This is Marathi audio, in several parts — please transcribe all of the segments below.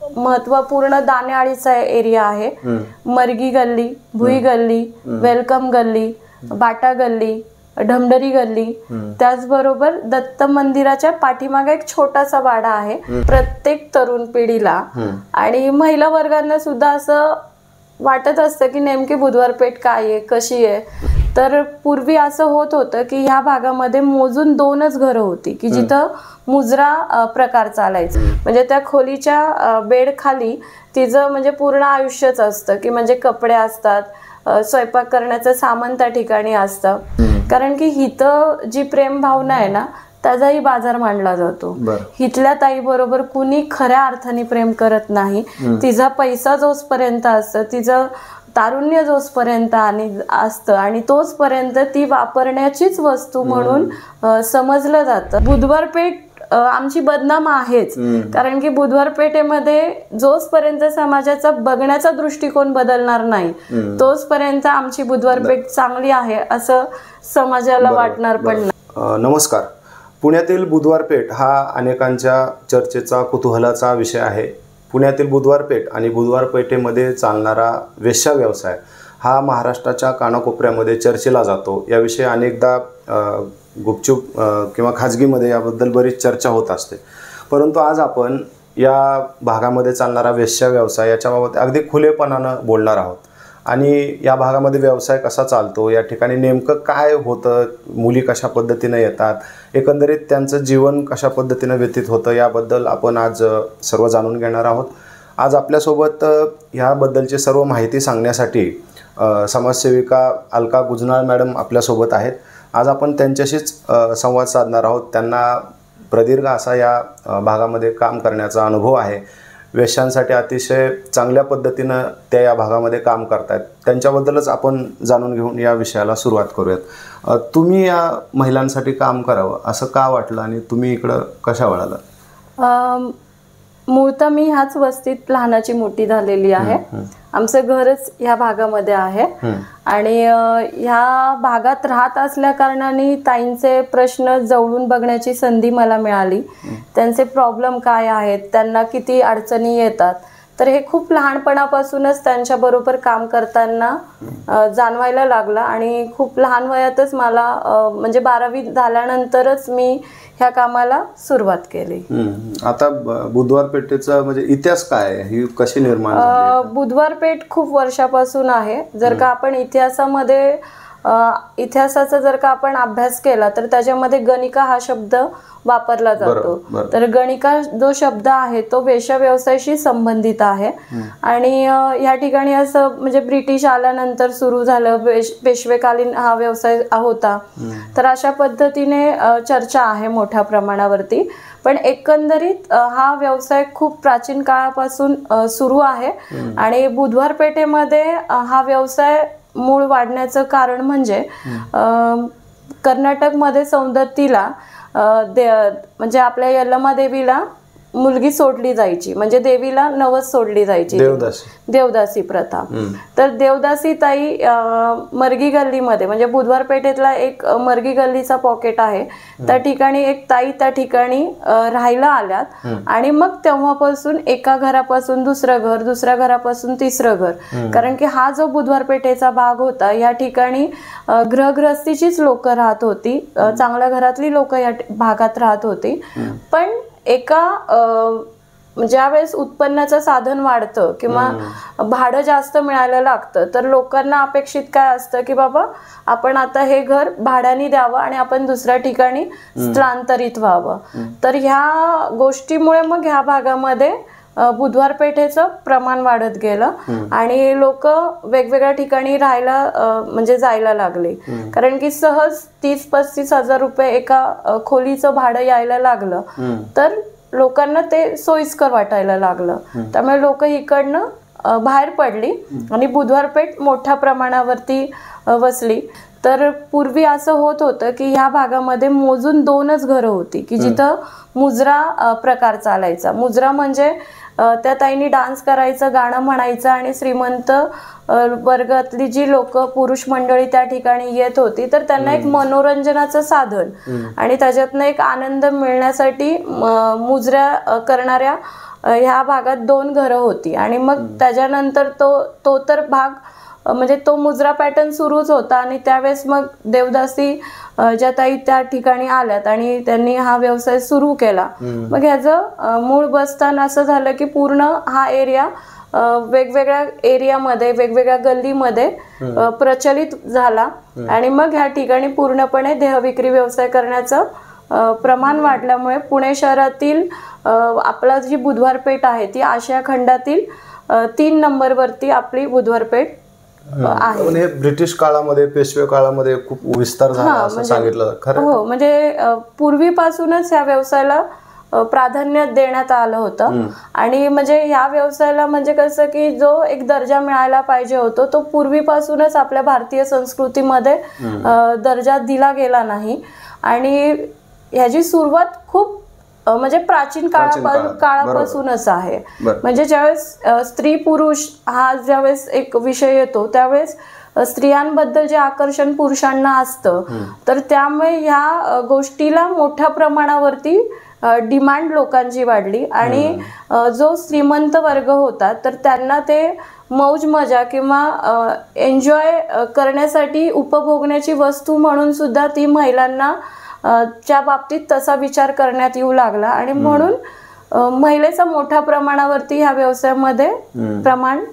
महत्वपूर्ण दाणेआळीचा एरिया आहे। मरगी गल्ली, भुई गल्ली, वेलकम गल्ली, बाटा गल्ली, ढमढरी गल्ली, त्याचबरोबर दत्त मंदिराच्या पाठीमागे एक छोटासा वाडा आहे। प्रत्येक तरुण पिढीला आणि महिला वर्गांना सुद्धा असं वाटत असतं की नेमकी बुधवार पेठ काय आहे, कशी आहे। तर पूर्वी असं होत होतं की ह्या भागामध्ये मोजून 2च घरं होती की जिथं मुजरा प्रकार चालायचा। म्हणजे त्या खोलीच्या बेड खाली तिचं म्हणजे पूर्ण आयुष्यच असतं की म्हणजे कपडे असतात, स्वयंपाक करण्याचं सामान त्या ठिकाणी असतं। कारण की हिथं जी प्रेम भावना आहे ना त्याचाही बाजार मांडला जातो। हिथल्या ताई बरोबर कुणी खऱ्या अर्थाने प्रेम करत नाही। तिचा पैसा जोपर्यंत असतं, तिचं तारुण्य जोपर्यंत असतं आणि तोचपर्यंत ती वापरण्याचीच वस्तू म्हणून समजलं जातं। बुधवार पेठ आमची बदनाम आहेच, कारण की बुधवार पेठेमध्ये जोपर्यंत समाजाचा बघण्याचा दृष्टिकोन बदलणार नाही तोचपर्यंत आमची बुधवार पेठ चांगली आहे असं समाजाला वाटणार पण नाही। नमस्कार। पुण्यातील बुधवार पेठ हा अनेकांच्या चर्चेचा कुतूहलाचा विषय आहे। पुण्यातील बुधवार पेठ आणि बुधवार पेठेमध्ये चालणारा वेश्या व्यवसाय हा महाराष्ट्राच्या कानाकोपऱ्यामध्ये चर्चेला जातो। याविषयी अनेकदा गुपचूप किंवा खाजगीमध्ये याबद्दल बरीच चर्चा होत असते, परंतु आज आपण या भागामध्ये चालणारा वेश्या व्यवसाय याच्याबाबत अगदी खुलेपणानं बोलणार आहोत आणि या भागामध्ये व्यवसाय कसा चालतो, या ठिकाणी नेमकं काय होतं, मुली कशा पद्धतीने येतात, एकंदरीत त्यांचं जीवन कशा पद्धतीने व्यतीत होतं याबद्दल आपण आज सर्व जाणून घेणार आहोत। आज आपल्यासोबत ह्याबद्दलची सर्व माहिती सांगण्यासाठी समाजसेविका अलका गुजनाळ मॅडम आपल्यासोबत आहेत। आज आपण त्यांच्याशीच संवाद साधणार आहोत। त्यांना प्रदीर्घ असा या भागामध्ये काम करण्याचा अनुभव आहे। वेश्यांसाठी अतिशय चांगल्या पद्धतीनं त्या या भागामध्ये काम करतात। त्यांच्याबद्दलच आपण जाणून घेऊन या विषयाला सुरुवात करूयात। तुम्ही या महिलांसाठी काम करावं असं का वाटलं आणि तुम्ही इकडं कशा वळाला? मूळतः मी ह्याच वस्तीत लहानाची मोठी झालेली आहे। आमचं घरच ह्या भागामध्ये आहे आणि ह्या भागात राहत असल्या कारणाने ताईंचे प्रश्न जवळून बघण्याची संधी मला मिळाली। त्यांचे प्रॉब्लेम काय आहेत, त्यांना किती अडचणी येतात, तर हे खूप लहानपणापासूनच त्यांच्याबरोबर काम करताना जाणवायला लागलं आणि खूप लहान वयातच मला म्हणजे 12वी झाल्यानंतरच मी ह्या कामाला सुरुवात केली। आता बुधवार पेठेचा म्हणजे इतिहास काय आहे, ही कशी निर्माण झाली? बुधवार पेठ खूप वर्षापासून आहे। जर का आपण इतिहासाचा जर का आपण अभ्यास केला तर त्याच्यामध्ये गणिका हा शब्द वापरला जातो। तर गणिका जो शब्द आहे तो वेश्या व्यवसायाशी संबंधित आहे आणि या ठिकाणी असं म्हणजे ब्रिटिश आल्यानंतर सुरू झालं, पेशवेकालीन हा व्यवसाय होता। तर अशा पद्धतीने चर्चा आहे मोठ्या प्रमाणावरती, पण एकंदरीत हा व्यवसाय खूप प्राचीन काळापासून सुरू आहे आणि बुधवार पेठेमध्ये हा व्यवसाय मूळ वाढण्याचं कारण म्हणजे कर्नाटकमध्ये सौंदत्तीला म्हणजे आपल्या यल्लमा देवीला मुलगी सोडली जायची, म्हणजे देवीला नवस सोडली जायची, देवदासी प्रथा। तर देवदासी ताई मरगी गल्लीमध्ये म्हणजे बुधवार पेठेतला एक मरगी गल्लीचा पॉकेट आहे, त्या ठिकाणी एक ताई त्या ठिकाणी राहायला आल्यात आणि मग तेव्हापासून एका घरापासून दुसरं घर, दुसऱ्या घरापासून तिसरं घर, कारण की हा जो बुधवार पेठेचा भाग होता या ठिकाणी गृहग्रस्तीचीच लोक राहत होती, चांगल्या घरातली लोक या भागात राहत होती। पण ज्यावेळेस उत्पन्नाचं साधन वाढतं किंवा भाडं जास्त मिळायला लागतं तर लोकांना अपेक्षित काय असतं की बाबा आपण आता हे घर भाड्याने द्यावं आणि आपण दुसऱ्या ठिकाणी स्थलांतरित व्हावं। तर ह्या गोष्टीमुळे मग ह्या भागामध्ये बुधवार पेठेचं प्रमाण वाढत गेलं आणि लोक वेगवेगळ्या ठिकाणी राहायला म्हणजे जायला लागले, कारण की सहज 30-35 हजार रुपये एका खोलीचं भाडं यायला लागलं तर लोकांना ते सोयीस्कर वाटायला लागलं। त्यामुळे लोक इकडनं बाहेर पडली आणि बुधवार पेठ मोठ्या प्रमाणावरती वसली। तर पूर्वी असं होत होतं की ह्या भागामध्ये मोजून 2च घरं होती की जिथं मुजरा प्रकार चालायचा। मुजरा म्हणजे त्या ताईंनी डान्स करायचं, गाणं म्हणायचं आणि श्रीमंत वर्गातली जी लोक पुरुष मंडळी त्या ठिकाणी येत होती तर त्यांना एक मनोरंजनाचं साधन आणि त्याच्यातनं एक आनंद मिळण्यासाठी मुजऱ्या करणाऱ्या ह्या भागात 2 घरं होती आणि मग त्याच्यानंतर तो तर भाग म्हणजे तो मुजरा पॅटर्न सुरूच होता आणि त्यावेळेस मग देवदासी ज्या ताई त्या ठिकाणी आल्यात आणि त्यांनी हा व्यवसाय सुरू केला. मग ह्याचं मूळ बसस्थान असं झालं की पूर्ण हा एरिया वेगवेगळ्या एरियामध्ये वेगवेगळ्या गल्लीमध्ये प्रचलित झाला आणि मग ह्या ठिकाणी पूर्णपणे देहविक्री व्यवसाय करण्याचं प्रमाण वाढल्यामुळे पुणे शहरातील आपला जी बुधवार पेठ आहे ती आशिया खंडातील 3 नंबरवरती आपली बुधवार पेठ आहे. हे ब्रिटिश काळामध्ये पेशवे काळामध्ये खूप विस्तार झाला असं सांगितलं खरं? हो, म्हणजे पूर्वीपासूनच या व्यवसायाला प्राधान्य देण्यात आलं होतं आणि म्हणजे या व्यवसायाला म्हणजे कसं की जो एक दर्जा मिळायला पाहिजे होतो तो पूर्वीपासूनच आपल्या भारतीय संस्कृतीमध्ये दर्जा दिला गेला नाही आणि ह्याची सुरुवात खूप म्हणजे प्राचीन काळापासूनच आहे. म्हणजे ज्यावेळेस स्त्री पुरुष हा ज्यावेळेस एक विषय येतो त्यावेळेस स्त्रियांबद्दल जे आकर्षण पुरुषांना असतं तर त्यामुळे ह्या गोष्टीला मोठ्या प्रमाणावरती डिमांड लोकांची वाढली आणि जो श्रीमंत वर्ग होता तर त्यांना ते मौज मजा किंवा एन्जॉय करण्यासाठी उपभोगण्याची वस्तू म्हणून सुद्धा ती महिलांना च्या बाबतीत तसा विचार करण्यात येऊ लागला आणि म्हणून महिलेचा मोठ्या प्रमाणावरती ह्या व्यवसायामध्ये प्रमाण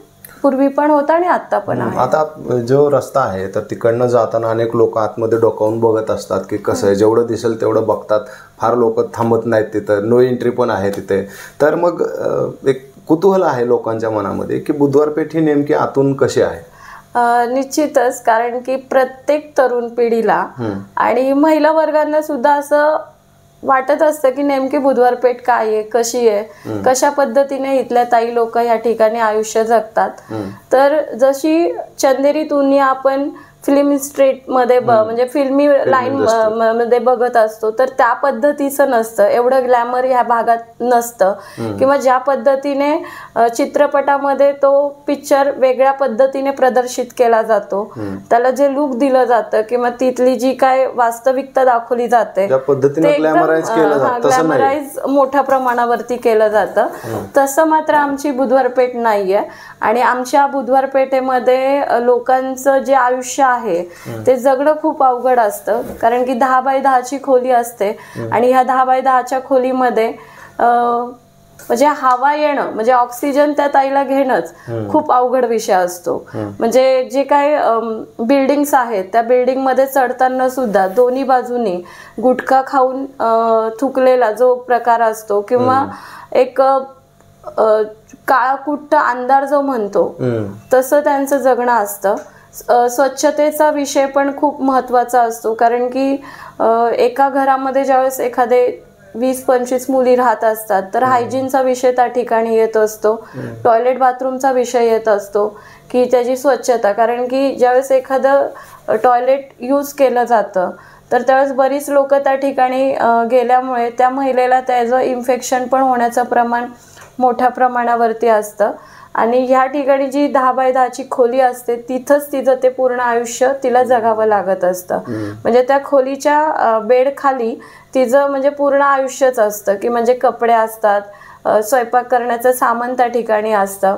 पूर्वी पण होता आणि आता पण आहे. आता जो रस्ता आहे तर तिकडनं जाताना अनेक लोक आतमध्ये डोकावून बघत असतात की कसं आहे, जेवढं दिसेल तेवढं बघतात, फार लोक थांबत नाहीत तिथं, नो एंट्री पण आहे तिथे. तर मग एक कुतूहल आहे लोकांच्या मनामध्ये की बुधवार पेठ ही नेमकी आतून कशी आहे? निश्चितच, कारण की प्रत्येक तरुण पिढीला आणि महिला वर्गांना सुद्धा असं वाटत असतं की नेमकी बुधवार पेठ काय आहे, कशी आहे, कशा पद्धतीने इथल्या ताई लोक या ठिकाणी आयुष्य जगतात. तर जशी चंदेरीतून आपण फिल्म स्ट्रीट मध्ये म्हणजे फिल्मी लाईन मध्ये बघत असतो तर त्या पद्धतीचं नसतं, एवढं ग्लॅमर ह्या भागात नसतं किंवा ज्या पद्धतीने चित्रपटामध्ये तो पिक्चर वेगळ्या पद्धतीने प्रदर्शित केला जातो, त्याला जे लुक दिलं जातं किंवा तिथली जी काय वास्तविकता दाखवली जाते ते ग्लॅमराईज मोठ्या प्रमाणावरती केलं जातं. तसं मात्र आमची बुधवार पेठ नाहीये आणि आमच्या बुधवार पेठेमध्ये लोकांचं जे आयुष्य आहे ते जगणं खूप अवघड असतं, कारण की 10 बाय 10ची खोली असते आणि ह्या 10 बाय 10च्या खोलीमध्ये म्हणजे हवा येणं म्हणजे ऑक्सिजन त्या ताईला घेणंच खूप अवघड विषय असतो. म्हणजे जे काय बिल्डिंग्स आहेत त्या बिल्डिंग मध्ये चढताना सुद्धा दोन्ही बाजूनी गुटखा खाऊन थुकलेला जो प्रकार असतो किंवा एक काळाकुट्ट अंधार जो म्हणतो तसं त्यांचं जगणं असतं. स्वच्छतेचा विषय पण खूप महत्त्वाचा असतो, कारण की एका घरामध्ये ज्यावेळेस एखादे 20-25 मुली राहत असतात तर हायजीनचा विषय त्या ठिकाणी येत असतो, टॉयलेट बाथरूमचा विषय येत असतो की त्याची स्वच्छता, कारण की ज्यावेळेस एखादं टॉयलेट यूज केलं जातं तर त्यावेळेस बरीच लोक त्या ठिकाणी गेल्यामुळे त्या महिलेला त्याचं इन्फेक्शन पण होण्याचं प्रमाण मोठ्या प्रमाणावरती असतं आणि ह्या ठिकाणी जी 10 बाय 10ची खोली असते तिथंच तिचं ते पूर्ण आयुष्य तिला जगावं लागत असतं. म्हणजे त्या खोलीच्या बेड खाली तिचं म्हणजे पूर्ण आयुष्यच असतं की म्हणजे कपडे असतात, स्वयंपाक करण्याचं सामान त्या ठिकाणी असतं.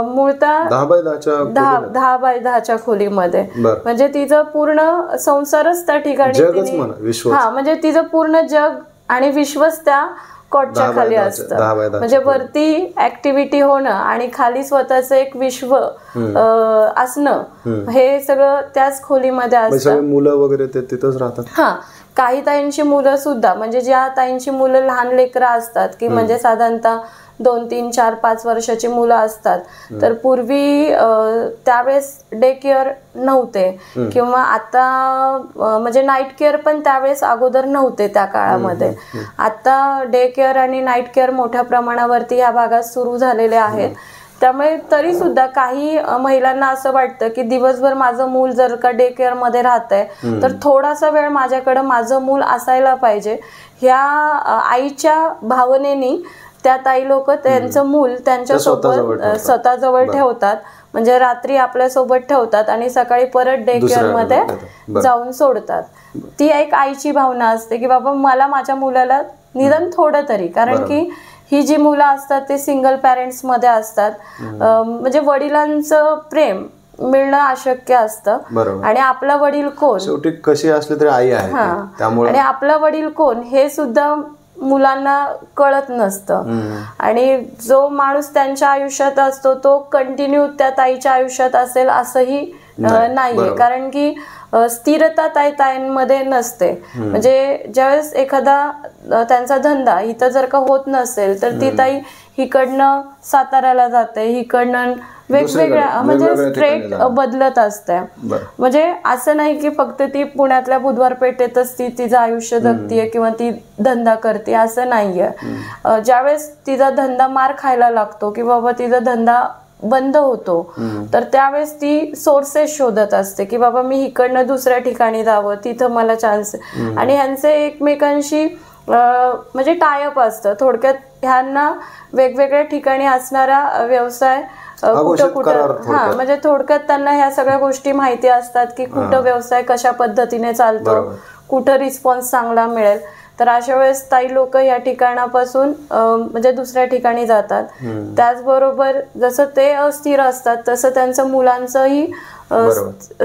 मूळतः 10 बाय 10च्या खोलीमध्ये म्हणजे तिचं पूर्ण संसारच त्या ठिकाणी म्हणजे तिचं पूर्ण जग आणि विश्वच त्या कॉटच्या खाली असतं. म्हणजे वरती ऍक्टिव्हिटी होणं आणि खाली स्वतःच एक विश्व असणं हे सगळं त्याच खोलीमध्ये असतं. मुलं वगैरे तिथंच राहतात. हा, काही ताईंची मुलं सुद्धा म्हणजे ज्या ताईंची मुलं लहान लेकरं असतात की म्हणजे साधारणतः 2, 3, 4, 5 वर्षाची मुलं असतात तर पूर्वी त्यावेळेस डे केअर नव्हते किंवा आता म्हणजे नाईट केअर पण त्यावेळेस अगोदर नव्हते त्या काळामध्ये. आता डे केअर आणि नाईट केअर मोठ्या प्रमाणावरती या भागात सुरू झालेले आहेत. त्यामुळे तरी सुद्धा काही महिलांना असं वाटतं की दिवसभर माझं मूल जर का डे केअर मध्ये राहतंय तर थोडासा वेळ माझ्याकडे माझं मूल असायला पाहिजे. ह्या आईच्या भावनेनी त्या ताई लोक त्यांचं मूल त्यांच्या स्वतःजवळ ठेवतात, म्हणजे रात्री आपल्या सोबत ठेवतात आणि सकाळी परत डे केअर मध्ये जाऊन सोडतात. ती एक आईची भावना असते की बाबा मला माझ्या मुलाला निदान थोडं तरी, कारण की ही जी मुलं असतात ते सिंगल पॅरेंट्स मध्ये असतात. म्हणजे वडिलांचं प्रेम मिळणं अशक्य असतं आणि आपला वडील कोण, शेवटी कशी असली तरी आई आहे त्यामुळे, आणि आपला वडील कोण हे सुद्धा मुलांना कळत नसतं. आणि जो माणूस त्यांच्या आयुष्यात असतो तो कंटिन्यू त्या ताईच्या आयुष्यात असेल असंही नाहीये, कारण की स्थिरता ताईंमध्ये नसते. म्हणजे ज्यावेळेस एखादा त्यांचा धंदा इथं जर का होत नसेल तर ती ताई हिकडनं साताऱ्याला जाते, हिकडनं वेगवेगळ्या म्हणजे स्ट्रेट बदलत असते. म्हणजे असं नाही की फक्त ती पुण्यातल्या बुधवार पेठेतच ती तिचं आयुष्य जगतीये किंवा ती धंदा करते, असं नाहीये. ज्यावेळेस तिचा धंदा मार खायला लागतो की बाबा तिचा धंदा बंद होतो तर त्यावेळेस ती सोर्सेस शोधत असते की बाबा मी इकडनं दुसऱ्या ठिकाणी जावं, तिथं मला चान्स. आणि ह्यांचे एकमेकांशी म्हणजे टायअप असतं. थोडक्यात ह्यांना वेगवेगळ्या ठिकाणी असणारा व्यवसाय कुठं कुठं म्हणजे थोडक्यात त्यांना ह्या सगळ्या गोष्टी माहिती असतात की कुठं व्यवसाय कशा पद्धतीने चालतो, कुठं रिस्पॉन्स चांगला मिळेल. तर अशा वेळेस काही लोक या ठिकाणापासून म्हणजे दुसऱ्या ठिकाणी जातात. त्याचबरोबर जसं ते अस्थिर असतात तसं त्यांचं मुलांचंही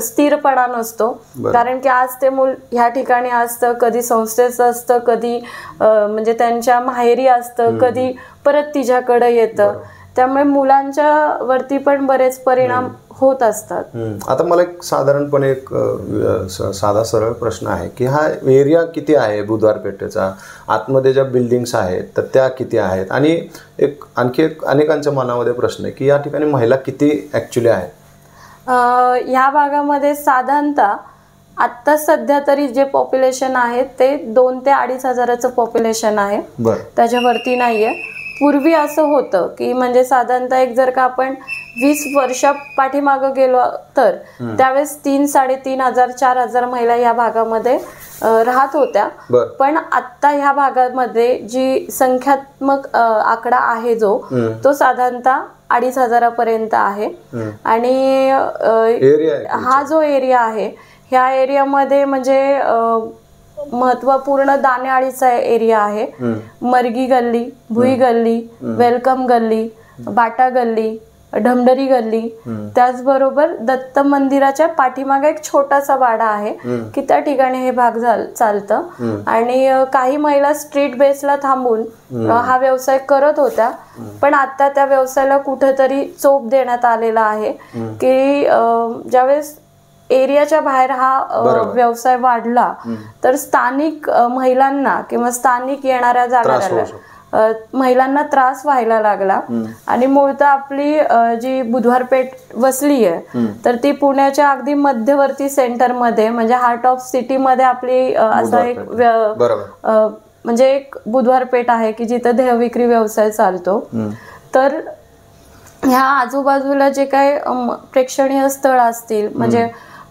स्थिरपणा नसतो, कारण की आज ते मूल ह्या ठिकाणी असतं, कधी संस्थेचं असतं, कधी म्हणजे त्यांच्या माहेरी असतं, कधी परत तिच्याकडे येतं. त्यामुळे मुलांच्या वरती पण बरेच परिणाम होत असतात. आता मला एक साधारणपणे एक साधा सरळ प्रश्न आहे की हा एरिया किती आहे बुधवार पेठेचा, आतमध्ये ज्या बिल्डिंग्स आहेत तर त्या किती आहेत, आणि एक आणखी एक अनेकांच्या मनामध्ये प्रश्न आहे की या ठिकाणी महिला किती ऍक्च्युली आहेत. ह्या भागामध्ये साधारणतः आता सध्या तरी जे पॉप्युलेशन आहे ते 2 ते 2.5 हजाराचं पॉप्युलेशन आहे, त्याच्यावरती नाहीये. पूर्वी असं होतं की म्हणजे साधारणतः एक जर का आपण 20 वर्षा पाठीमागं गेलो तर त्यावेळेस 3-3.5 हजार 4 हजार महिला या भागामध्ये राहत होत्या. पण आता ह्या भागामध्ये जी संख्यात्मक आकडा आहे जो तो साधारणतः 2.5 हजारापर्यंत आहे. आणि हा जो एरिया आहे ह्या एरियामध्ये म्हणजे महत्वपूर्ण दाणेआळीचा एरिया आहे. मरगी गल्ली, भुई गल्ली, वेलकम गल्ली, बाटा गल्ली, ढमढरी गल्ली, त्याचबरोबर दत्त मंदिराच्या पाठीमागे एक छोटासा वाडा आहे की त्या ठिकाणी हे भाग चालतं. आणि काही महिला स्ट्रीट बेसला थांबून हा व्यवसाय करत होत्या, पण आता त्या व्यवसायाला कुठेतरी चोप देण्यात आलेला आहे की ज्यावेळेस एरियाच्या बाहेर हा व्यवसाय वाढला तर स्थानिक महिलांना किंवा स्थानिक येणाऱ्या जाणाऱ्या महिलांना त्रास व्हायला लागला. आणि मूळतः आपली जी बुधवार पेठ वसली आहे तर ती पुण्याच्या अगदी मध्यवर्ती सेंटरमध्ये म्हणजे हार्ट ऑफ सिटी मध्ये आपली असा एक म्हणजे एक बुधवार पेठ आहे की जिथं देहविक्री व्यवसाय चालतो. तर ह्या आजूबाजूला जे काही प्रेक्षणीय स्थळ असतील म्हणजे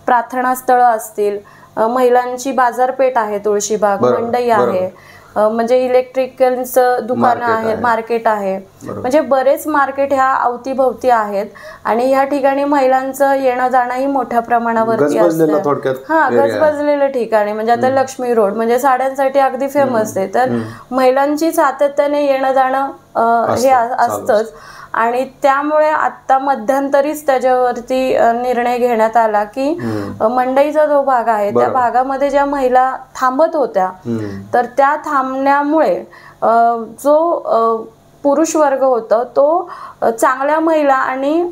प्रार्थना स्थळं असतील, महिलांची बाजारपेठ आहे, तुळशीबाग मंडई आहे, म्हणजे इलेक्ट्रिकलचं दुकानं आहे, मार्केट आहे, म्हणजे बरेच मार्केट ह्या अवतीभवती आहेत. आणि ह्या ठिकाणी महिलांचं येणं जाणंही मोठ्या प्रमाणावरती असतं. गजबजलेलं ठिकाणी म्हणजे आता लक्ष्मी रोड म्हणजे साड्यांसाठी अगदी फेमस आहे, तर महिलांची सातत्याने येणं जाणं हे असतंच. आणि त्यामुळे आता मध्यंतरीच त्याच्यावरती निर्णय घेण्यात आला की मंडईचा जो भाग आहे त्या भागामध्ये ज्या महिला थांबत होत्या तर त्या थांबण्यामुळे जो पुरुष वर्ग होता तो चांगल्या महिला आणि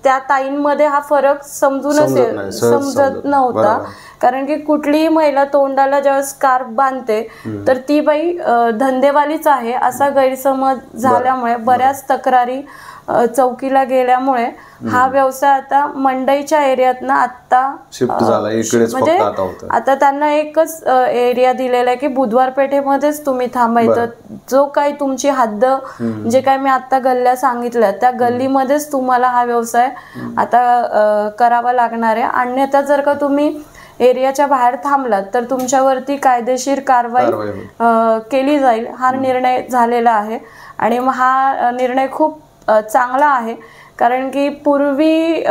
त्या ताईंमध्ये हा फरक समजत नव्हता. कारण की कुठलीही महिला तोंडाला जेव्हा स्कार्फ बांधते तर ती बाई धंदेवालीच आहे असा गैरसमज झाल्यामुळे बऱ्याच तक्रारी चौकीला गेल्यामुळे हा व्यवसाय आता मंडईच्या एरियातनं आता शिफ्ट झाला इकडेच. म्हणजे आता त्यांना एकच एरिया दिलेला आहे की बुधवार पेठेमध्येच तुम्ही थांबायचं. जो काही तुमची हद्द जे काही मी आता गल्ल्या सांगितल्या त्या गल्लीमध्येच तुम्हाला हा व्यवसाय आता करावा लागणार आहे. अन्यथा जर का तुम्ही एरियाच्या बाहेर थांबलात तर तुमच्यावरती कायदेशीर कारवाई केली जाईल हा निर्णय झालेला आहे. आणि हा निर्णय खूप चांगला आहे कारण की पूर्वी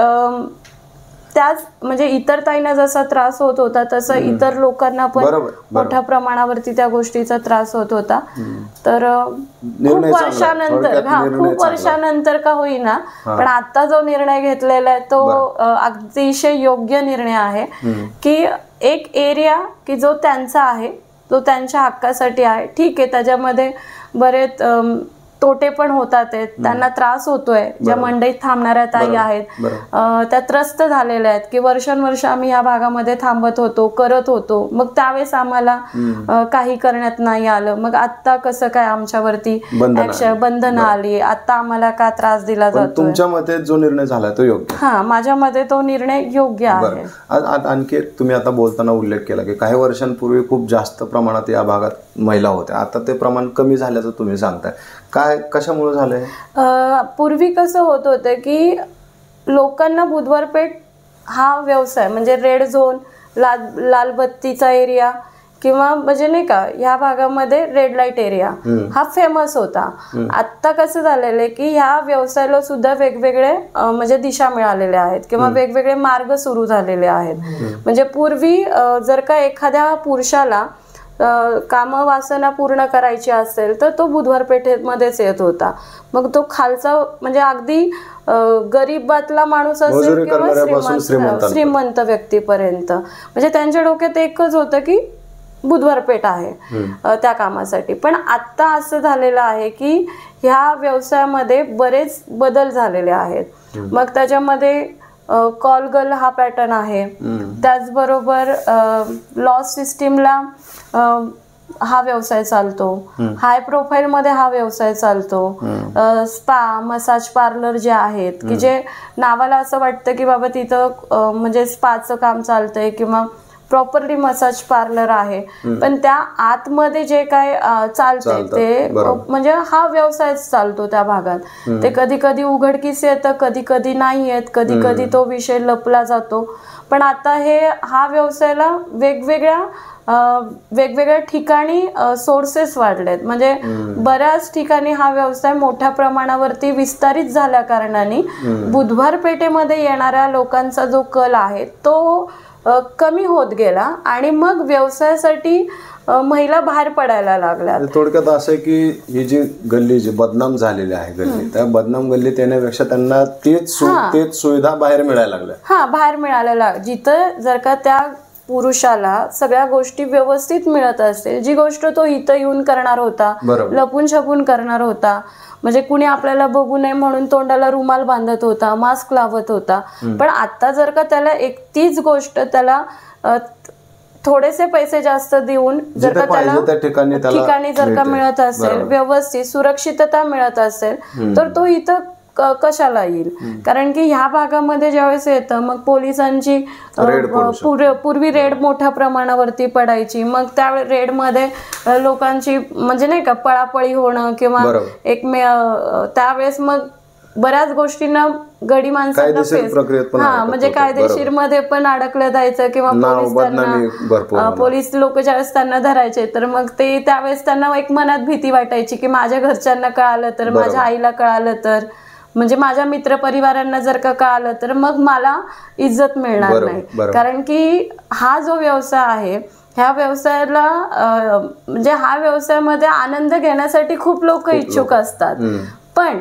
त्याच म्हणजे इतर ताईंना जसा त्रास होत होता तसं इतर लोकांना पण मोठ्या प्रमाणावरती त्या गोष्टीचा त्रास होत होता. तर खूप वर्षानंतर का होईना पण आता जो निर्णय घेतलेला आहे तो अतिशय योग्य निर्णय आहे की एक एरिया की जो त्यांचा आहे, तो त्यांच्या हक्कासाठी आहे. ठीक आहे, त्याच्यामध्ये बरेच तोटे पण होतात, त्यांना त्रास होतोय. ज्या मंडईत थांबणाऱ्या ताई आहेत त्या त्रस्त झालेल्या आहेत की वर्षानुवर्ष आम्ही या भागामध्ये थांबत होतो, करत होतो, मग त्यावेळेस आम्हाला काही करण्यात नाही आलं. मग आता कसं काय आमच्यावरती बंधनं आली, आता आम्हाला का त्रास दिला जातो? तुमच्या मते जो निर्णय झाला तो योग्य? हा, माझ्या मते तो निर्णय योग्य आहे. आणखी तुम्ही आता बोलताना उल्लेख केला की काही वर्षांपूर्वी खूप जास्त प्रमाणात या भागात महिला होत्या, आता ते प्रमाण कमी झाल्याचं तुम्ही सांगताय. काय, कशामुळे झालंय? पूर्वी कसं होत होतं की लोकांना बुधवार पेठ हा व्यवसाय म्हणजे रेड झोन, लाल बत्तीचा एरिया किंवा म्हणजे नाही का ह्या भागामध्ये रेड लाईट एरिया हा फेमस होता. आता कसं झालेलं आहे की ह्या व्यवसायाला सुद्धा वेगवेगळे म्हणजे दिशा मिळालेल्या आहेत किंवा वेगवेगळे मार्ग सुरू झालेले आहेत. म्हणजे पूर्वी जर का एखाद्या पुरुषाला कामवासना पूर्ण करायची असेल तर तो बुधवार पेठेमध्येच येत होता. मग तो खालचा म्हणजे अगदी गरीबातला माणूस असेल किंवा श्रीमंत व्यक्तीपर्यंत, म्हणजे त्यांच्या डोक्यात एकच होतं की बुधवार पेठ आहे त्या कामासाठी. पण आता असं झालेलं आहे की ह्या व्यवसायामध्ये बरेच बदल झालेले आहेत. मग त्याच्यामध्ये कॉल गर्ल हा पॅटर्न आहे, त्याचबरोबर लॉस सिस्टीमला हा व्यवसाय चालतो, हाय प्रोफाईल मध्ये हा व्यवसाय चालतो. स्पा, मसाज पार्लर जे आहेत की जे नावाला असं वाटतं की बाबा तिथं म्हणजे स्पाचं काम चालतंय किंवा प्रॉपरली मसाज पार्लर आहे, पण त्या आतमध्ये जे काय चालतंय ते म्हणजे हा व्यवसाय चालतो त्या भागात. ते कधी कधी उघडकीस येतं, कधी कधी नाही येत, कधी कधी तो विषय लपला जातो. पण आता हा व्यवसायाला वेगवेगळ्या ठिकाणी सोर्सेस वाढलेत. म्हणजे बऱ्याच ठिकाणी हा व्यवसाय मोठ्या प्रमाणावरती विस्तारित झाल्या कारणाने बुधवार पेठेमध्ये येणाऱ्या लोकांचा जो कल आहे तो कमी होत गेला आणि मग व्यवसायासाठी महिला बाहेर पडायला लागल्या. थोडक्यात असं आहे की ही जी गल्ली जी बदनाम झालेली आहे गल्ली, त्या बदनाम गल्लीत येण्यापेक्षा त्यांना तेच सुविधा बाहेर मिळायला लागल्या. बाहेर मिळायला जिथं जर का त्या पुरुषाला सगळ्या गोष्टी व्यवस्थित मिळत असतील, जी गोष्ट तो इथं येऊन करणार होता, लपून छपून करणार होता, म्हणजे कुणी आपल्याला बघू नये म्हणून तोंडाला रुमाल बांधत होता, मास्क लावत होता, पण आता जर का त्याला तीच गोष्ट त्याला थोडेसे पैसे जास्त देऊन जर का त्याला ठिकाणी जर का मिळत असेल, व्यवस्थित सुरक्षितता मिळत असेल, तर तो इथं कशाला येईल? कारण की ह्या भागामध्ये ज्यावेळेस येतं मग पोलिसांची पूर्वी रेड मोठ्या प्रमाणावरती पडायची, मग त्या रेडमध्ये लोकांची म्हणजे नाही का पळापळी होणं किंवा त्यावेळेस मग बऱ्याच गोष्टींना गडी माणसांना म्हणजे कायदेशीर मध्ये पण अडकलं जायचं किंवा पोलीस लोक ज्यावेळेस त्यांना धरायचे तर मग ते त्यावेळेस त्यांना एक मनात भीती वाटायची की माझ्या घरच्यांना कळालं तर, माझ्या आईला कळालं तर, म्हणजे माझ्या मित्र परिवारांना जर का कळालं तर मग मला इज्जत मिळणार नाही. कारण की हा जो व्यवसाय आहे ह्या व्यवसायाला म्हणजे हा व्यवसायामध्ये आनंद घेण्यासाठी खूप लोक इच्छुक असतात, पण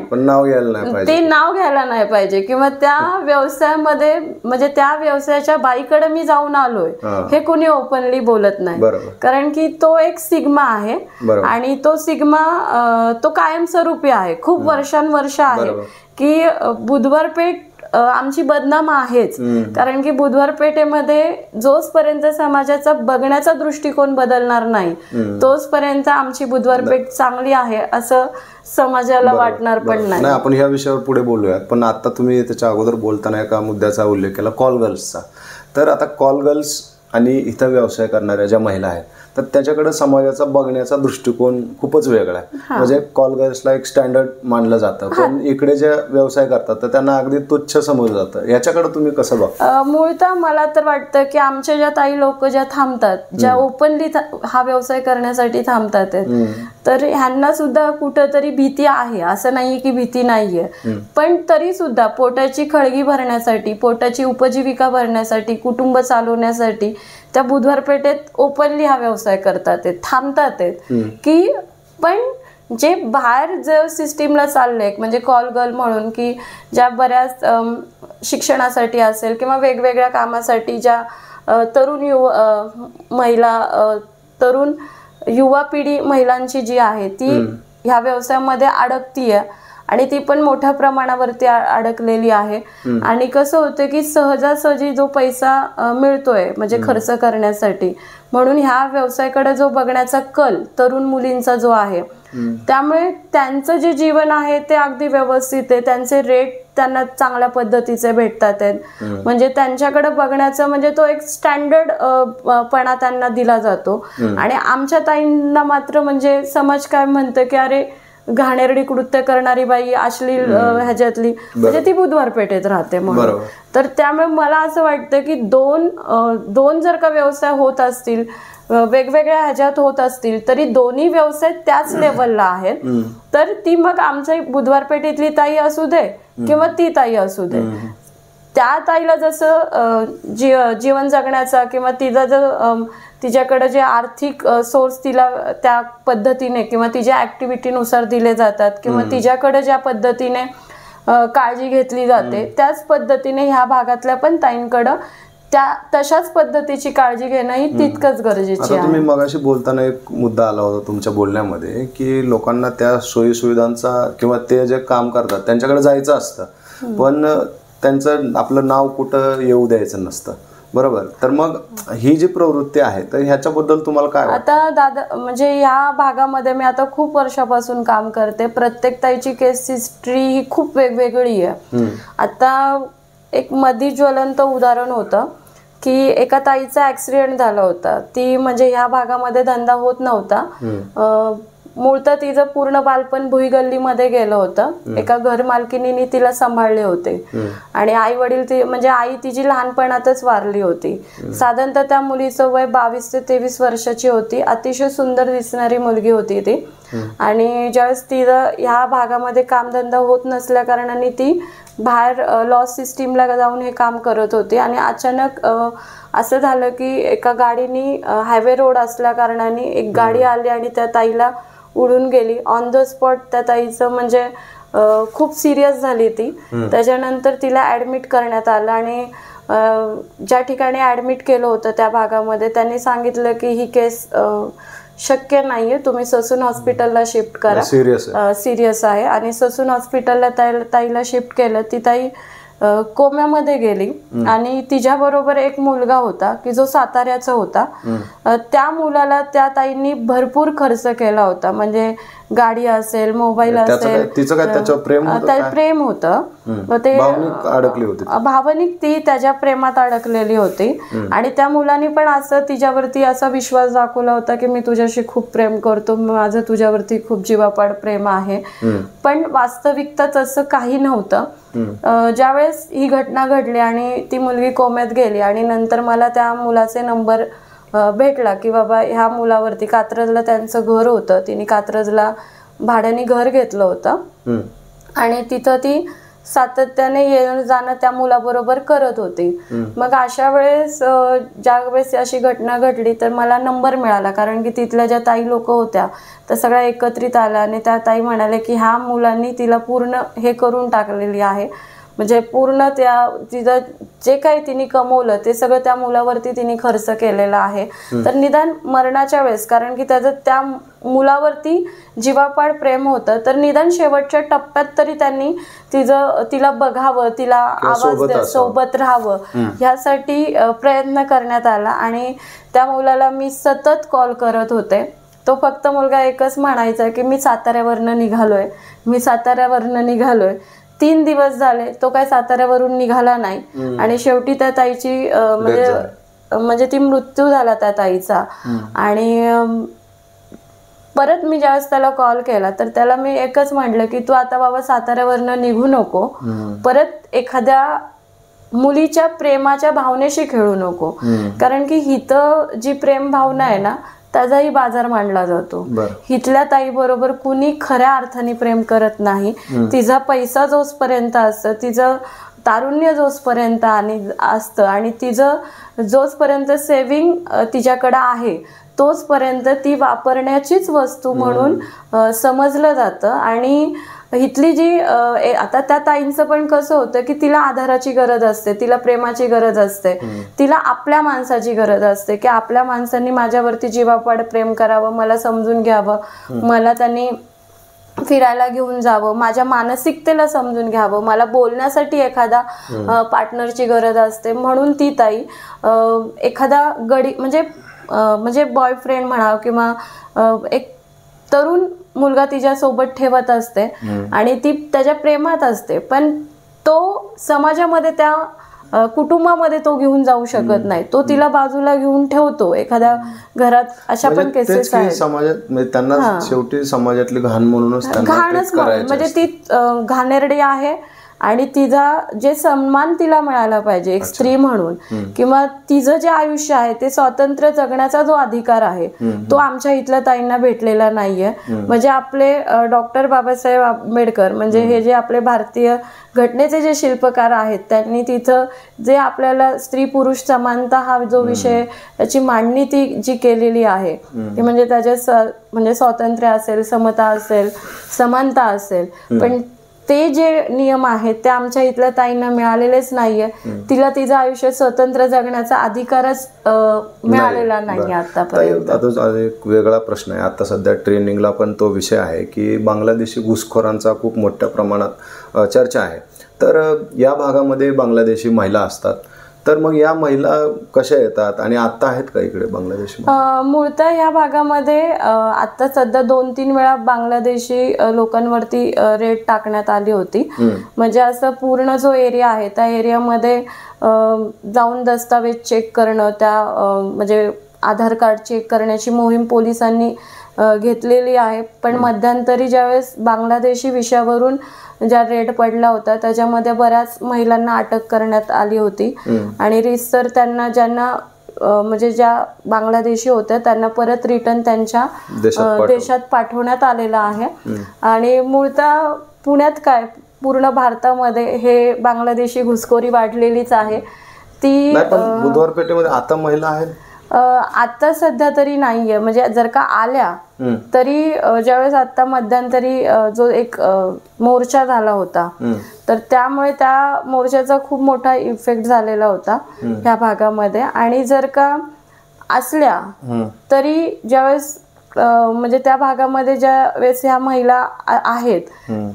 ते नाव घ्यायला नाही पाहिजे किंवा त्या व्यवसायामध्ये म्हणजे त्या व्यवसायाच्या बाईकडे मी जाऊन आलोय हे कोणी ओपनली बोलत नाही. कारण की तो एक सिग्मा आहे आणि तो सिग्मा तो कायमस्वरूपी आहे, खूप वर्षानुवर्ष आहे की बुधवार पेठ आमची बदनाम आहेच. कारण की बुधवार पेठेमध्ये जोपर्यंत समाजाचा बघण्याचा दृष्टिकोन बदलणार नाही तोपर्यंत आमची बुधवार पेठ चांगली आहे असं समाजाला वाटणार पण नाही. आपण ह्या विषयावर पुढे बोलूया, पण आता तुम्ही त्याच्या अगोदर बोलताना एका मुद्द्याचा उल्लेख केला, कॉल गर्ल्सचा. तर आता कॉल गर्ल्स आणि इथं व्यवसाय करणाऱ्या ज्या महिला आहेत तर त्याच्याकडे समाजाचा बघण्याचा दृष्टिकोन खूपच वेगळा आहे. म्हणजे कॉल गर्ल्सला एक स्टँडर्ड मानलं जातं, पण इकडे जे व्यवसाय करतात तर त्यांना अगदी तुच्छ समजलं जातं. याच्याकडे तुम्ही कसं बघता? मूळतः मला तर वाटतं की आमच्या ज्या ताई लोक ज्या थांबतात, ज्या ओपनली हा व्यवसाय करण्यासाठी थांबतात, तर ह्यांना सुद्धा कुठंतरी भीती आहे, असं नाहीये की भीती नाहीये, पण तरी सुद्धा पोटाची खळगी भरण्यासाठी, पोटाची उपजीविका भरण्यासाठी, कुटुंब चालवण्यासाठी त्या बुधवार पेठेत ओपनली हा व्यवसाय करतात, थांबतात की. पण जे बाहेर जे सिस्टीमला चाललंय, म्हणजे कॉल गर्ल म्हणून की ज्या बऱ्याच शिक्षणासाठी असेल किंवा वेगवेगळ्या कामासाठी ज्या तरुण महिला, तरुण युवा पिढी महिलांची जी आहे ती ह्या व्यवसायामध्ये अडकतीये आणि ती पण मोठ्या प्रमाणावरती अडकलेली आहे. आणि कसं होतं की सहजासहजी जो पैसा मिळतोय म्हणजे खर्च करण्यासाठी, म्हणून ह्या व्यवसायाकडे जो बघण्याचा कल तरुण मुलींचा जो आहे, त्यामुळे त्यांचं जे जीवन आहे ते अगदी व्यवस्थित आहे. त्यांचे रेट त्यांना चांगल्या पद्धतीचे भेटतात आहेत. म्हणजे त्यांच्याकडे बघण्याचा म्हणजे तो एक स्टँडर्ड पणा त्यांना दिला जातो. आणि आमच्या ताईंना मात्र म्हणजे समाज काय म्हणतं की अरे घाणेरडी कृत्य करणारी बाई, अश्लील ह्याच्यातली, म्हणजे ती बुधवार पेठेत राहते म्हणून. तर त्यामुळे मला असं वाटतं की दोन जर का व्यवसाय होत असतील, वेगवेगळ्या ह्याच्यात होत असतील, तरी दोन्ही व्यवसाय त्याच लेवलला आहेत. तर ती मग आमच्या बुधवार पेठेतली ताई असू दे किंवा ती ताई असू दे, त्या ताईला जसं जीवन जगण्याचा किंवा तिचा जर तिच्याकडे जे आर्थिक सोर्स तिला त्या पद्धतीने किंवा तिच्या ऍक्टिव्हिटीनुसार दिले जातात किंवा तिच्याकडे ज्या पद्धतीने काळजी घेतली जाते, त्याच पद्धतीने ह्या भागातल्या पण ताईंकडं त्या तशाच पद्धतीची काळजी घेणं ही तितकंच गरजेची आहे. तुम्ही मगाशी बोलताना एक मुद्दा आला होता तुमच्या बोलण्यामध्ये की लोकांना त्या सोयी सुविधांचा किंवा ते जे काम करतात त्यांच्याकडे जायचं असतं, पण त्यांचं आपलं नाव कुठं येऊ द्यायचं नसतं, बरोबर? तर मग ही जी प्रवृत्ती आहे तर ह्याच्याबद्दल तुम्हाला काय वाटतं? आता दादा, म्हणजे या भागामध्ये मी आता खूप वर्षापासून काम करते. प्रत्येक ताईची केस हिस्ट्री ही खूप वेगवेगळी आहे. आता एक मधी ज्वलंत उदाहरण होतं की एका ताईचा ऍक्सिडेंट झाला होता. ती म्हणजे ह्या भागामध्ये धंदा होत नव्हता. मूळतः तिचं पूर्ण बालपण भुईगल्लीमध्ये गेलं होतं. एका घर मालकिनीने तिला सांभाळले होते आणि आई वडील ती म्हणजे आई तिची लहानपणातच वारली होती. साधारणतः त्या मुलीचं वय 22 ते 23 वर्षाची होती. अतिशय सुंदर दिसणारी मुलगी होती ती. आणि ज्यावेळेस तिला ह्या भागामध्ये कामधंदा होत नसल्या कारणाने ती बाहेर लॉस सिस्टीमला जाऊन हे काम करत होती. आणि अचानक असं झालं की एका गाडीने हायवे रोड असल्या कारणाने एक गाडी आली आणि त्या ताईला उडून गेली. ऑन द स्पॉट त्या ताईचं म्हणजे खूप सिरियस झाली ती. त्याच्यानंतर तिला ॲडमिट करण्यात आलं आणि ज्या ठिकाणी ॲडमिट केलं होतं त्या भागामध्ये त्यांनी सांगितलं की ही केस शक्य नाहीये, तुम्ही ससून हॉस्पिटलला शिफ्ट करा, सिरियस आहे. आणि ससून हॉस्पिटलला ताईला शिफ्ट केलं. ती ताई कोम्यामध्ये गेली आणि तिच्याबरोबर एक मुलगा होता की जो साताऱ्याचा होता. त्या मुलाला त्या ताईंनी भरपूर खर्च केला होता. म्हणजे गाडी असेल, मोबाईल असेल, प्रेम होतं. ते भावनिक ती त्याच्या प्रेमात अडकलेली होती. आणि त्या मुलांनी पण असं तिच्यावरती असा विश्वास दाखवला होता की मी तुझ्याशी खूप प्रेम करतो, माझं तुझ्यावरती खूप जीवापाड प्रेम आहे. पण वास्तविकता तसं काही नव्हतं. ज्यावेळेस ही घटना घडली आणि ती मुलगी कोम्यात गेली आणि नंतर मला त्या मुलाचे नंबर भेटला की बाबा ह्या मुलावरती, कात्रजला त्यांचं घर होतं, तिने कात्रजला भाड्याने घर घेतलं होतं आणि तिथं ती सातत्याने येणं जाणं त्या मुलाबरोबर करत होती. मग अशा वेळेस ज्या वेळेस अशी घटना घडली तर मला नंबर मिळाला, कारण की तिथल्या ज्या ताई लोक होत्या त्या सगळ्या एकत्रित आल्या आणि त्या ताई म्हणाल्या की ह्या मुलांनी तिला पूर्ण हे करून टाकलेली आहे. म्हणजे पूर्ण तिचं जे काही तिने कमवलं ते सगळं त्या मुलावरती तिने खर्च केलेला आहे. तर निदान मरणाच्या वेळेस, कारण की त्याचं त्या मुलावरती जीवापाड प्रेम होतं, तर निदान शेवटच्या टप्प्यात तरी त्यांनी तिला बघावं, तिला आवाज द्या, सोबत राहावं, ह्यासाठी प्रयत्न करण्यात आला. आणि त्या मुलाला मी सतत कॉल करत होते. तो फक्त मुलगा एकच म्हणायचा की मी साताऱ्यावरनं निघालोय, मी साताऱ्यावरनं निघालोय. 3 दिवस झाले तो काय साताऱ्यावरून निघाला नाही. आणि शेवटी त्या ताईची म्हणजे म्हणजे ती मृत्यू झाला त्या ताईचा. आणि परत मी ज्यावेळेस त्याला कॉल केला तर त्याला मी एकच म्हटलं की तू आता बाबा साताऱ्यावरनं निघू नको, परत एखाद्या मुलीच्या प्रेमाच्या भावनेशी खेळू नको, कारण की हिथं जी प्रेम भावना आहे ना त्याचाही बाजार मांडला जातो. हिथल्या ताई बरोबर कुणी खऱ्या अर्थाने प्रेम करत नाही. तिचा पैसा जोपर्यंत असतं, तिचं तारुण्य जोपर्यंत असतं आणि तिचं जोपर्यंत सेविंग तिच्याकडं आहे तोचपर्यंत ती वापरण्याचीच वस्तू म्हणून समजलं जातं. आणि इथली जी आता त्या ताईंचं पण कसं होतं की तिला आधाराची गरज असते, तिला प्रेमाची गरज असते, तिला आपल्या माणसाची गरज असते की आपल्या माणसांनी माझ्यावरती जीवापाड प्रेम करावं, मला समजून घ्यावं, मला त्यांनी फिरायला घेऊन जावं, माझ्या मानसिकतेला समजून घ्यावं, मला बोलण्यासाठी एखादा पार्टनरची गरज असते. म्हणून ती ताई एखादा गडी म्हणजे बॉयफ्रेंड म्हणावं किंवा एक तरुण मुलगा तिच्यासोबत ठेवत असते आणि ती त्याच्या प्रेमात असते, पण तो समाजामध्ये त्या कुटुंबामध्ये तो घेऊन जाऊ शकत नाही, तो तिला बाजूला घेऊन ठेवतो एखाद्या घरात. अशा पण केसेस आहेत समाजात. त्यांना शेवटी समाजातली घाण म्हणूनच घाणच म्हणजे ती घाणेरडी आहे आणि तिचा जे सन्मान तिला मिळाला पाहिजे एक स्त्री म्हणून, किंवा तिचं जे आयुष्य आहे ते स्वातंत्र्य जगण्याचा जो अधिकार आहे तो आमच्या इथल्या ताईंना भेटलेला नाहीये. म्हणजे आपले डॉक्टर बाबासाहेब आंबेडकर म्हणजे हे जे आपले भारतीय घटनेचे जे शिल्पकार आहेत त्यांनी तिथं जे आपल्याला स्त्री पुरुष समानता हा जो विषय त्याची मांडणी ती जी केलेली आहे ती म्हणजे त्याच्या म्हणजे स्वातंत्र्य असेल, समता असेल, समानता असेल, पण ते जे नियम आहेत ते आमच्या इथल्या ताईंना मिळालेलेच नाहीये. तिला तिचं आयुष्य स्वतंत्र जगण्याचा अधिकारच मिळालेला नाही आतापर्यंत. आता एक वेगळा प्रश्न आहे, आता सध्या ट्रेनिंगला पण तो विषय आहे की बांगलादेशी घुसखोरांचा खूप मोठ्या प्रमाणात चर्चा आहे. तर या भागामध्ये बांगलादेशी महिला असतात, तर मग या महिला कशा येतात आणि आता आहेत का इकडे बांगलादेश? मूळतः या भागामध्ये आता सध्या 2-3 वेळा बांगलादेशी लोकांवरती रेड टाकण्यात आली होती. म्हणजे असं पूर्ण जो एरिया आहे त्या एरियामध्ये जाऊन दस्तावेज चेक करणं, त्या म्हणजे आधार कार्ड चेक करण्याची मोहीम पोलिसांनी घेतलेली आहे. पण मध्यंतरी ज्यावेळेस बांगलादेशी विषयावरून ज्या रेड पडला होता त्याच्यामध्ये बऱ्याच महिलांना अटक करण्यात आली होती आणि रितसर त्यांना ज्यांना म्हणजे ज्या बांगलादेशी होत्या त्यांना परत रिटर्न त्यांच्या देशात पाठवण्यात आलेला आहे. आणि मूळतः पुण्यात काय पूर्ण भारतामध्ये हे बांगलादेशी घुसखोरी वाढलेलीच आहे. ती बुधवार पेठेमध्ये आता महिला आहेत आता सध्या तरी नाहीये. म्हणजे जर का आल्या तरी ज्यावेळेस आता मध्यंतरी जो एक मोर्चा झाला होता तर त्यामुळे त्या मोर्चाचा खूप मोठा इफेक्ट झालेला होता ह्या भागामध्ये. आणि जर का असल्या तरी ज्यावेळेस म्हणजे त्या भागामध्ये ज्या वेळेस ह्या महिला आहेत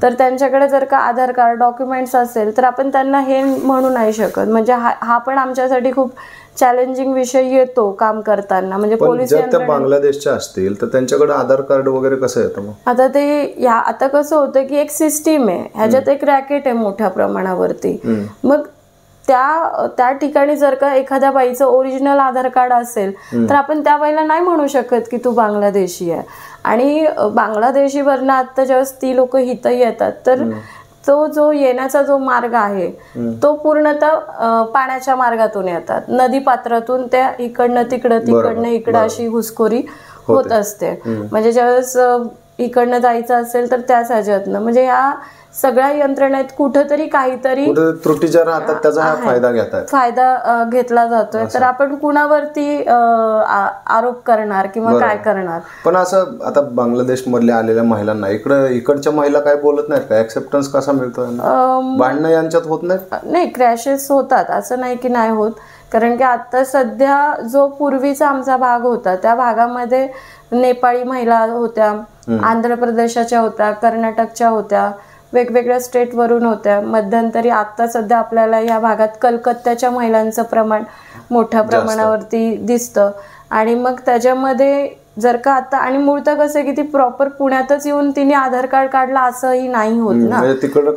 तर त्यांच्याकडे जर का आधार कार्ड डॉक्युमेंट्स असेल तर आपण त्यांना हे म्हणू नाही शकत. म्हणजे हा पण आमच्यासाठी खूप चॅलेंजिंग विषय येतो काम करताना. म्हणजे पोलीस बांगलादेशच्या असतील तर त्यांच्याकडे आधार कार्ड वगैरे कसं येतं मग? आता ते आता कसं होतं की एक सिस्टीम आहे, ह्याच्यात एक रॅकेट आहे मोठ्या प्रमाणावरती. मग त्या ठिकाणी जर का एखाद्या बाईचं ओरिजिनल आधार कार्ड असेल तर आपण त्या बाईला नाही म्हणू शकत की तू बांगलादेशी आहे. आणि बांगलादेशीवरनं आता ज्यावेळेस ती लोक इथं येतात तर तो जो येण्याचा जो मार्ग आहे तो पूर्णतः पाण्याच्या मार्गातून येतात, नदी पात्रातून त्या इकडनं तिकडं इकडं अशी घुसखोरी होत असते. म्हणजे ज्यावेळेस इकडनं जायचं असेल तर त्याच ह्याच्यातनं म्हणजे या सगळ्या यंत्रणेत कुठंतरी काहीतरी त्रुटीच्या राहतात, त्याचा फायदा घेतला जातोय. तर आपण कुणावरती आरोप करणार किंवा काय करणार? पण असं आता बांगलादेश मधल्या आलेल्या महिलांना इकडच्या महिला काय बोलत नाहीत का? ऍक्सेप्टन्स कसा मिळतो? भांडणं यांच्यात होत नाही, क्रॅशेस होतात असं नाही की नाही होत. कारण की आता सध्या जो पूर्वीचा आमचा भाग होता त्या भागामध्ये नेपाळी महिला होत्या, आंध्र प्रदेशाच्या होत्या, कर्नाटकच्या होत्या, वेगवेगळ्या स्टेटवरून होत्या. मध्यंतरी आता सध्या आपल्याला या भागात कलकत्त्याच्या महिलांचं प्रमाण मोठ्या प्रमाणावरती दिसतं. आणि मग त्याच्यामध्ये जर का आता आणि मूळतः कसं की ती प्रॉपर पुण्यातच येऊन तिने आधार कार्ड काढला असंही नाही होत ना,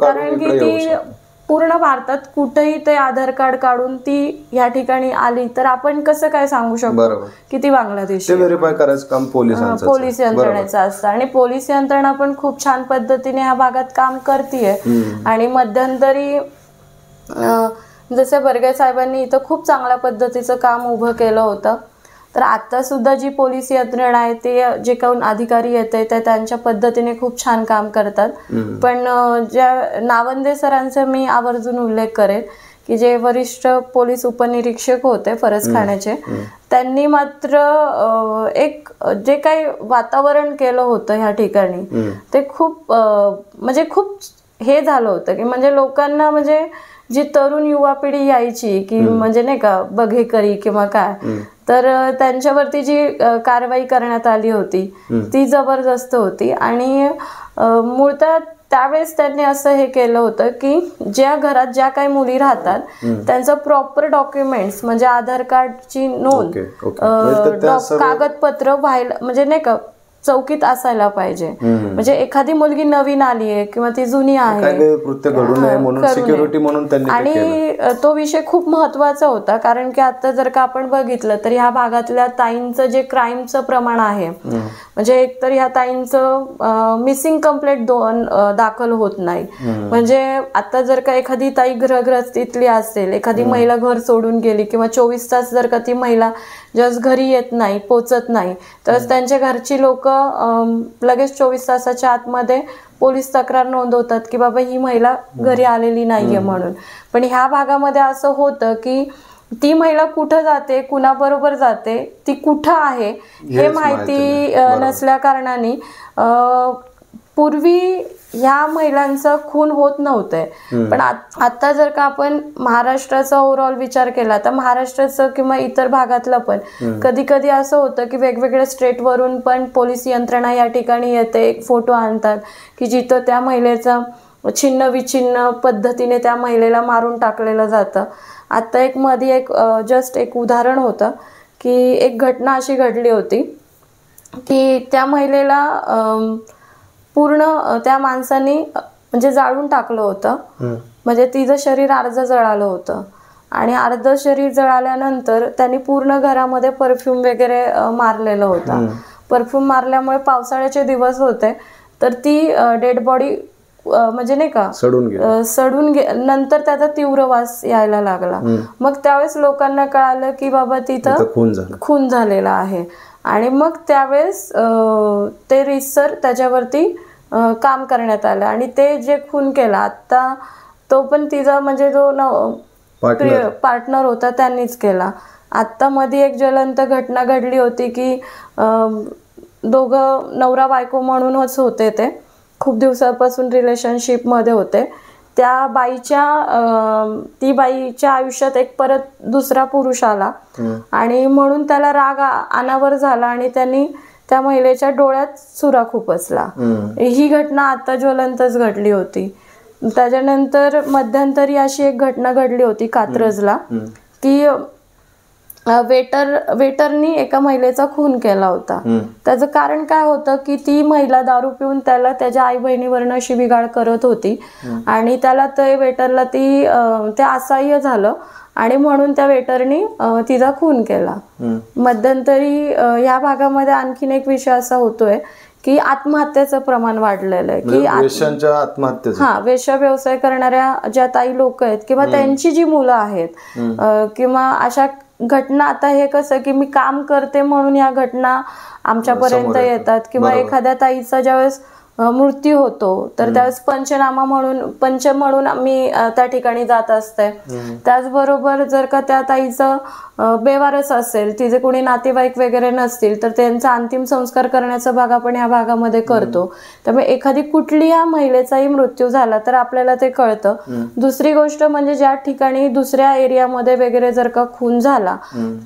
कारण की ती पूर्ण भारतात कुठेही ते आधार कार्ड काढून ती या ठिकाणी आली तर आपण कसं काय सांगू शकतो की ती बांगलादेशी? ते व्हेरीफाय करायचं काम पोलीस यंत्रणेचं असतं आणि पोलीस यंत्रणा पण खूप छान पद्धतीने ह्या भागात काम करतीये. आणि मध्यंतरी जसे बर्गे साहेबांनी इथं खूप चांगल्या पद्धतीचं काम उभं केलं होतं, तर आता सुद्धा जी पोलीस यंत्रणा आहे ते जे काही अधिकारी येते ते त्यांच्या पद्धतीने खूप छान काम करतात. पण ज्या नावंदे सरांचा मी आवर्जून उल्लेख करेन की जे वरिष्ठ पोलीस उपनिरीक्षक होते फरसखान्याचे, त्यांनी मात्र एक जे काही वातावरण केलं होतं ह्या ठिकाणी ते खूप म्हणजे खूप हे झालं होतं की म्हणजे लोकांना म्हणजे जी तरुण युवा पिढी यायची की म्हणजे नाही का बघेकरी किंवा काय, तर त्यांच्यावरती जी कारवाई करण्यात आली होती ती जबरदस्त होती. आणि मूळतः त्यावेळेस त्यांनी असं हे केलं होतं की ज्या घरात ज्या काही मुली राहतात त्यांचं प्रॉपर डॉक्युमेंट्स म्हणजे आधार कार्डची नोंद, कागदपत्र व्हायला म्हणजे नाही का चौकीत असायला पाहिजे. म्हणजे एखादी मुलगी नवीन आली आहे किंवा ती जुनी आहे आणि तो विषय खूप महत्वाचा होता. कारण की आता जर का आपण बघितलं तर ह्या भागातल्या ताईंचं जे क्राईमचं प्रमाण आहे म्हणजे एकतर ह्या ताईंचं मिसिंग कंप्लेंट दाखल होत नाही. म्हणजे आता जर का एखादी ताई ग्रहग्रस्तीतली असेल, एखादी महिला घर सोडून गेली किंवा 24 तास जर का ती महिला जस्ट घरी येत नाही, पोचत नाही, तर त्यांच्या घरची लोक लगेच 24 तासाच्या आतमध्ये पोलीस तक्रार नोंदवतात की बाबा ही महिला घरी आलेली नाहीये म्हणून. पण ह्या भागामध्ये असं होतं की ती महिला कुठं जाते, कुणाबरोबर जाते, ती कुठं आहे हे माहिती नसल्या कारणाने पूर्वी ह्या महिलांचं खून होत नव्हते. पण आता जर का आपण महाराष्ट्राचा ओव्हरऑल विचार केला तर महाराष्ट्राचं किंवा इतर भागातलं पण कधी कधी असं होतं की वेगवेगळ्या स्टेटवरून पण पोलीस यंत्रणा या ठिकाणी येते, एक फोटो आणतात की जिथं त्या महिलेचा छिन्न विछिन्न पद्धतीने त्या महिलेला मारून टाकलेलं जातं. आता एक मध्ये एक जस्ट एक उदाहरण होतं की एक घटना अशी घडली होती की त्या महिलेला पूर्ण त्या माणसाने म्हणजे जाळून टाकलं होतं. म्हणजे तिचं शरीर अर्ध जळालं होतं आणि अर्ध शरीर जळाल्यानंतर त्यांनी पूर्ण घरामध्ये परफ्यूम वगैरे मारलेलं होतं. परफ्यूम मारल्यामुळे पावसाळ्याचे दिवस होते तर ती डेड बॉडी म्हणजे नाही का सडून नंतर त्याचा तीव्र वास यायला लागला. मग त्यावेळेस लोकांना कळालं की बाबा तिथं खून झालेला आहे. आणि मग त्यावेळेस ते रिसर त्याच्यावरती काम करण्यात आलं आणि ते जे खून केला आता तो पण तिचा म्हणजे जो पार्टनर होता त्यांनीच केला. आत्ता मध्ये एक ज्वलंत घटना घडली होती की दोघं नवरा बायको म्हणूनच होते, ते खूप दिवसापासून रिलेशनशिपमध्ये होते. त्या ती बाईच्या आयुष्यात एक परत दुसरा पुरुष आला आणि म्हणून त्याला राग अनावर झाला आणि त्यांनी त्या महिलेच्या डोळ्यात सुरा खुपसला. ही घटना आता ज्वलंतच घडली होती. त्याच्यानंतर मध्यंतरी अशी एक घटना घडली होती कात्रजला की वेटरनी एका महिलेचा खून केला होता. त्याचं कारण काय होतं की ती महिला दारू पिऊन त्याला त्याच्या आई बहिणीवरनं शिवीगाळ करत होती आणि त्याला ते वेटरला ते असह्य झालं आणि म्हणून त्या वेटरनी तिचा खून केला. मध्यंतरी या भागामध्ये आणखीन एक विषय असा होतोय की आत्महत्येचं प्रमाण वाढलेलं आहे की वेश्या व्यवसाय करणाऱ्या ज्या ताई लोक आहेत किंवा त्यांची जी मुलं आहेत किंवा अशा घटना, आता हे कसं की मी काम करते म्हणून या घटना आमच्यापर्यंत येतात किंवा एखाद्या ताईचा ज्यावेळेस मृत्यू होतो तर त्यावेळेस पंच म्हणून मी त्या ठिकाणी जात असते. त्याचबरोबर जर का त्या ताईचं बेवारस असेल, तिचे कोणी नातेवाईक वगैरे नसतील तर त्यांचा अंतिम संस्कार करण्याचा भाग आपण ह्या भागामध्ये करतो. त्यामुळे एखादी कुठली या महिलेचाही मृत्यू झाला तर आपल्याला ते कळतं. दुसरी गोष्ट म्हणजे ज्या ठिकाणी दुसऱ्या एरियामध्ये वगैरे जर का खून झाला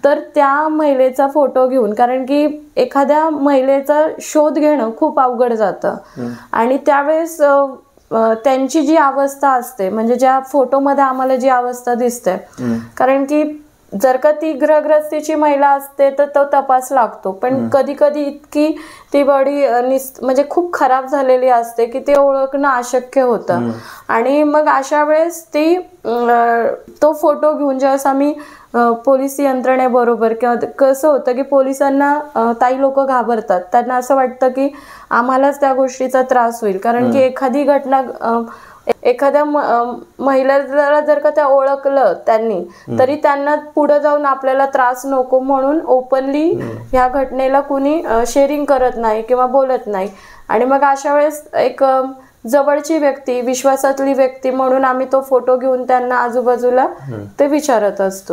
तर त्या महिलेचा फोटो घेऊन, कारण की एखाद्या महिलेचा शोध घेणं खूप अवघड जातं आणि त्यावेळेस त्यांची जी अवस्था असते म्हणजे ज्या फोटोमध्ये आम्हाला जी अवस्था दिसते, कारण की जर का ती ग्रहग्रस्तीची महिला असते तर तो तपास लागतो, पण कधी कधी इतकी ती बॉडी म्हणजे खूप खराब झालेली असते की ते ओळखणं अशक्य होतं. आणि मग अशा वेळेस ती तो फोटो घेऊन ज्यावेळेस आम्ही पोलीस यंत्रणेबरोबर, किंवा कसं होतं की पोलिसांना काही लोक घाबरतात, त्यांना असं वाटतं की आम्हालाच त्या गोष्टीचा त्रास होईल, कारण की एखादी घटना एखाद्या महिलेला जर का त्या ओळखलं त्यांनी, तरी त्यांना पुढे जाऊन आपल्याला त्रास नको म्हणून ओपनली ह्या घटनेला कुणी शेअरिंग करत नाही किंवा बोलत नाही. आणि मग अशा वेळेस एक जवळची व्यक्ती, विश्वासातली व्यक्ती म्हणून आम्ही तो फोटो घेऊन त्यांना आजूबाजूला ते विचारत असतो.